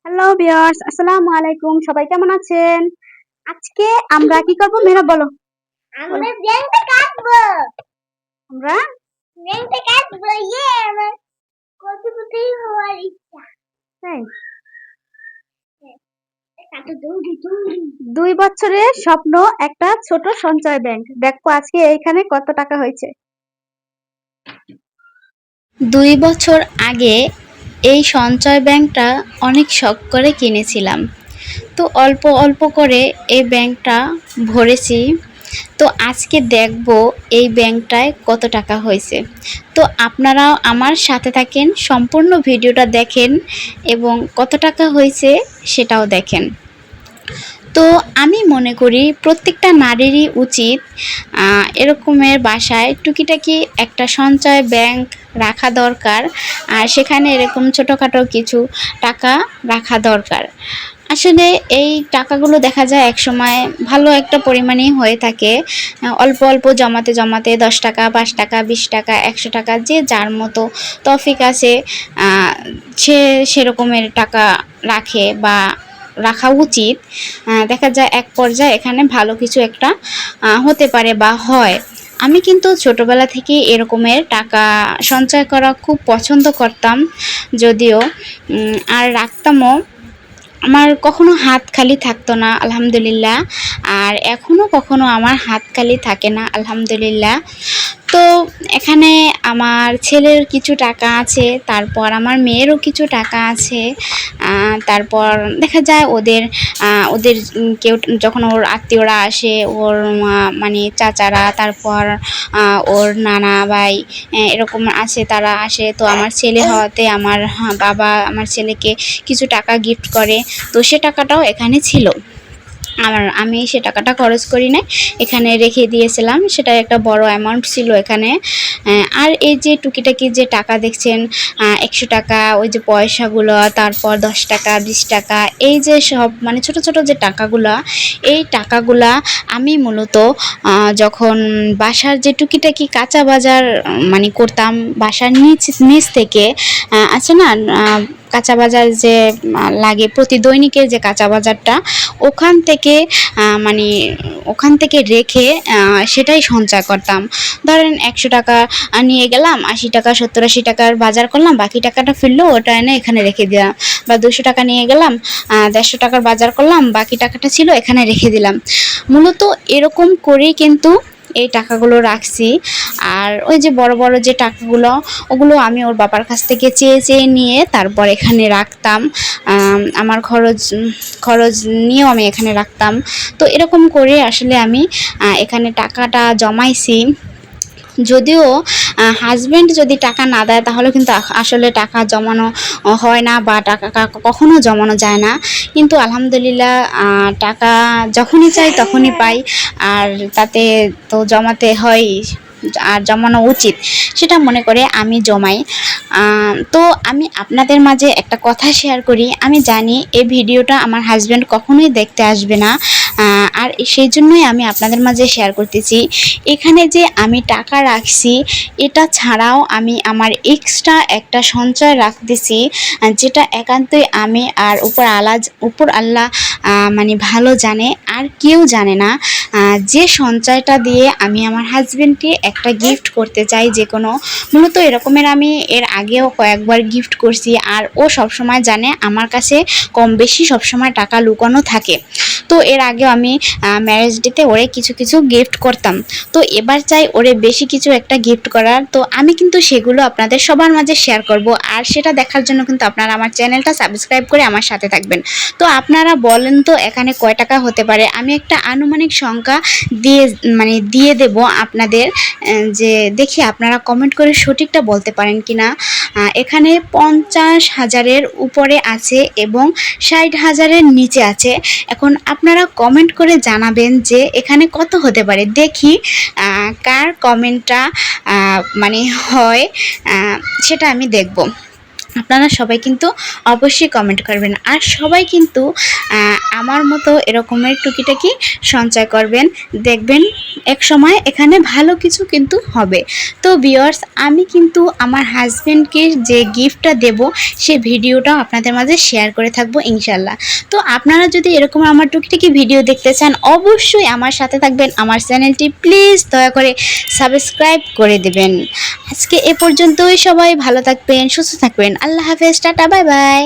Hello viewers, আসসালামু আলাইকুম। সবাই কেমন আছেন? আজকে আমরা কি করব মেহরাব বলো? আমরা ব্যাংকে কাটবো। আমরা ব্যাংকে কাটবো। আমার কোটিপতি হওয়ার ইচ্ছা। তাই কাটো দৌড়ি। 2 বছরের স্বপ্ন একটা ছোট সঞ্চয় ব্যাংক। দেখো আজকে এইখানে কত টাকা হয়েছে। 2 বছর আগে এই সঞ্চয় ব্যাংকটা অনেক শখ করে কিনেছিলাম। তো অল্প অল্প করে এই ব্যাংকটা ভরেছি। তো আজকে দেখব এই ব্যাংকটায় কত টাকা হয়েছে। তো আপনারাও আমার সাথে থাকেন, সম্পূর্ণ ভিডিওটা দেখেন এবং কত টাকা হয়েছে সেটাও দেখেন। তো আমি মনে করি প্রত্যেকটা নারীরই উচিত এরকমের বাসায় টুকিটাকি একটা সঞ্চয় ব্যাংক রাখা দরকার, আর সেখানে এরকম ছোটোখাটো কিছু টাকা রাখা দরকার। আসলে এই টাকাগুলো দেখা যায় একসময় ভালো একটা পরিমাণেই হয়ে থাকে। অল্প অল্প জমাতে জমাতে 10 টাকা, 5 টাকা, 20 টাকা, 100 টাকা, যে যার মতো তৌফিক আছে সে সেরকমের টাকা রাখে বা রাখা উচিত। দেখা যায় এক পর্যায়ে এখানে ভালো কিছু একটা হতে পারে বা হয়। আমি কিন্তু ছোটোবেলা থেকেই এরকমের টাকা সঞ্চয় করা খুব পছন্দ করতাম, যদিও আর রাখতামও। আমার কখনো হাত খালি থাকতো না, আলহামদুলিল্লাহ। আর এখনও কখনো আমার হাত খালি থাকে না, আলহামদুলিল্লাহ। তো এখানে আমার ছেলের কিছু টাকা আছে, তারপর আমার মেয়েরও কিছু টাকা আছে। তারপর দেখা যায় ওদের ওদের কেউ যখন ওর আত্মীয়রা আসে, ওর মানে চাচারা, তারপর ওর নানা ভাই এরকম আছে, তারা আসে। তো আমার ছেলে হওয়াতে আমার বাবা আমার ছেলেকে কিছু টাকা গিফট করে। তো সে টাকাটাও এখানে ছিল। আমি সে টাকাটা খরচ করি নাই, এখানে রেখে দিয়েছিলাম। সেটা একটা বড় অ্যামাউন্ট ছিল এখানে। আর এই যে টুকিটাকি যে টাকা দেখছেন, 100 টাকা, ওই যে পয়সাগুলো, তারপর 10 টাকা, 20 টাকা, এই যে সব মানে ছোট ছোট যে টাকাগুলো, এই টাকাগুলা আমি মূলত যখন বাসার যে টুকিটাকি কাঁচা বাজার মানে করতাম বাসার নিচ থেকে, আছে না কাঁচা বাজার যে লাগে প্রতি দৈনিকের যে কাঁচা বাজারটা, ওখান থেকে মানে ওখান থেকে রেখে সেটাই সঞ্চয় করতাম। ধরেন 100 টাকা নিয়ে গেলাম, 80 টাকা 70-80 টাকার বাজার করলাম, বাকি টাকাটা ফিরলো, ওটা এনে এখানে রেখে দিলাম। বা 200 টাকা নিয়ে গেলাম, 150 টাকার বাজার করলাম, বাকি টাকাটা ছিল এখানে রেখে দিলাম। মূলত এরকম করেই কিন্তু এই টাকাগুলো রাখছি। আর ওই যে বড় বড় যে টাকাগুলো, ওগুলো আমি ওর বাবার কাছ থেকে চেয়ে চেয়ে নিয়ে তারপর এখানে রাখতাম। আমার খরচ নিয়েও আমি এখানে রাখতাম। তো এরকম করে আসলে আমি এখানে টাকাটা জমাইছি। যদিও হাজব্যান্ড যদি টাকা না দেয় তাহলে কিন্তু আসলে টাকা জমানো হয় না, বা টাকা কখনো জমানো যায় না। কিন্তু আলহামদুলিল্লাহ টাকা যখনই চাই তখনই পাই, আর তাতে তো জমাতে হয় আর জমানো উচিত, সেটা মনে করে আমি জমাই। তো আমি আপনাদের মাঝে একটা কথা শেয়ার করি। আমি জানি এই ভিডিওটা আমার হাজব্যান্ড কখনোই দেখতে আসবে না, আর সেই জন্যই আমি আপনাদের মাঝে শেয়ার করতেছি। এখানে যে আমি টাকা রাখছি, এটা ছাড়াও আমি আমার এক্সট্রা একটা সঞ্চয় রাখতেছি, যেটা একান্তই আমি আর উপর আল্লাহ মানে ভালো জানে, আর কেউ জানে না। যে সঞ্চয়টা দিয়ে আমি আমার হাজব্যান্ডকে একটা গিফট করতে চাই, যে কোনো মূলত এরকমের আমি এর আগেও কয়েকবার গিফট করছি, আর ও সবসময় জানে আমার কাছে কম বেশি সবসময় টাকা লুকানো থাকে। তো এর আগেও আমি ম্যারেজ ডেতে ওরে কিছু কিছু গিফট করতাম। তো এবার চাই ওরে বেশি কিছু একটা গিফট করার। তো আমি কিন্তু সেগুলো আপনাদের সবার মাঝে শেয়ার করব, আর সেটা দেখার জন্য কিন্তু আপনারা আমার চ্যানেলটা সাবস্ক্রাইব করে আমার সাথে থাকবেন। তো আপনারা বলেন তো এখানে কয় টাকা হতে পারে? আমি একটা আনুমানিক সংখ্যা দিয়ে দেব আপনাদের, যে দেখি আপনারা কমেন্ট করে সঠিকটা বলতে পারেন কিনা। এখানে 50,000-এর উপরে আছে এবং 60,000-এর নিচে আছে। এখন আপনারা কমেন্ট করে জানাবেন যে এখানে কত হতে পারে, দেখি কার কমেন্টটা মানে হয়, সেটা আমি দেখব। আপনারা সবাই কিন্তু অবশ্যই কমেন্ট করবেন, আর সবাই কিন্তু আমার মতো এরকমের টুকিটাকি সঞ্চয় করবেন, দেখবেন এক সময় এখানে ভালো কিছু কিন্তু হবে। তো ভিউয়ার্স, আমি কিন্তু আমার হাজবেন্ডকে যে গিফটটা দেব সে ভিডিওটাও আপনাদের মাঝে শেয়ার করে থাকবো ইনশাল্লাহ। তো আপনারা যদি এরকম আমার টুকিটাকি ভিডিও দেখতে চান অবশ্যই আমার সাথে থাকবেন। আমার চ্যানেলটি প্লিজ দয়া করে সাবস্ক্রাইব করে দেবেন। আজকে এ পর্যন্তই, সবাই ভালো থাকবেন, সুস্থ থাকবেন। আল্লাহ হাফেজ, টাটা, বাই বাই।